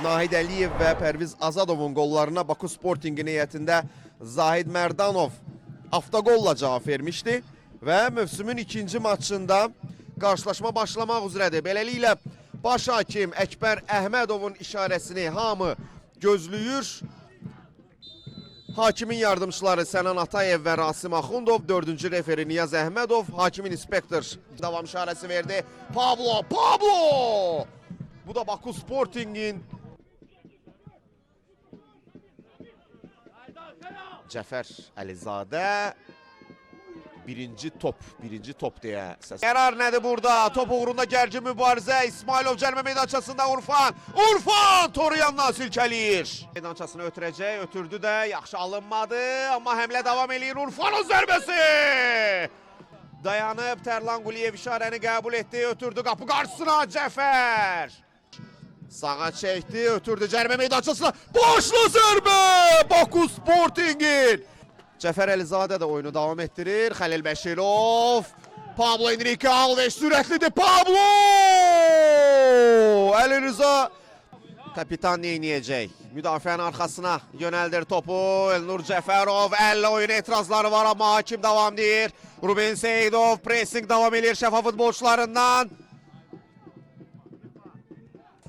Nahid Əliyev və Pərviz Azadovun qollarına Baku Sporting heyətində Zahid Mərdanov avtoqolla cavab vermişdi və mövsümün ikinci maçında qarşılaşma başlamaq üzrədir. Beləliklə baş hakim Əkbər Əhmədovun işarəsini hamı gözləyir. Hakimin yardımçıları Sənan Atayev və Rasim Axundov, 4-cü referi Niyaz Əhmədov, hakimin inspektor davam işarəsi verdi. Pablo! Bu da Baku Sporting'in Cəfər Əlizadə. Birinci top deyə səs. Qərar nədir burada? Top uğrunda gərgin mübarizə. İsmailov cərimə meydançasında Urfan toru yandan silkəliyir. Meydançasını ötürəcək, ötürdü də, yaxşı alınmadı. Amma həmlə davam eləyir. Urfanın zərbəsi! Dayanıb Tərlan Quliyev işarəni qəbul etdi, ötürdü qapı qarşısına Cəfər. Sağa çəkdi, ötürdü cərimə meydançasına. Başlı zərbə! Baku Sporting'in. Cəfər Əlizadə də oyunu davam etdirir. Xəlil Bəşirov. Pablo Enrique Alves sürətlidir. Pablo! Əli Rıza. Kapitan neyniyəcək? Müdafiənin arxasına yönəldir topu. Elnur Cəfərov. Əllə oyun etirazları var amma hakim davam deyir. Ruben Seyidov. Pressing davam edir şəfa futbolçularından.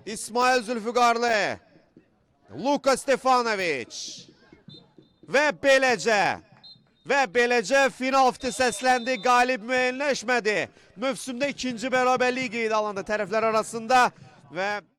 İsmail Zülfüqarlı. Luka Stefanovic. Və beləcə final fiti səsləndi, qalib müəyyənləşmədi. Mövsümdə ikinci bərabərlik qeydə alındı tərəflər arasında və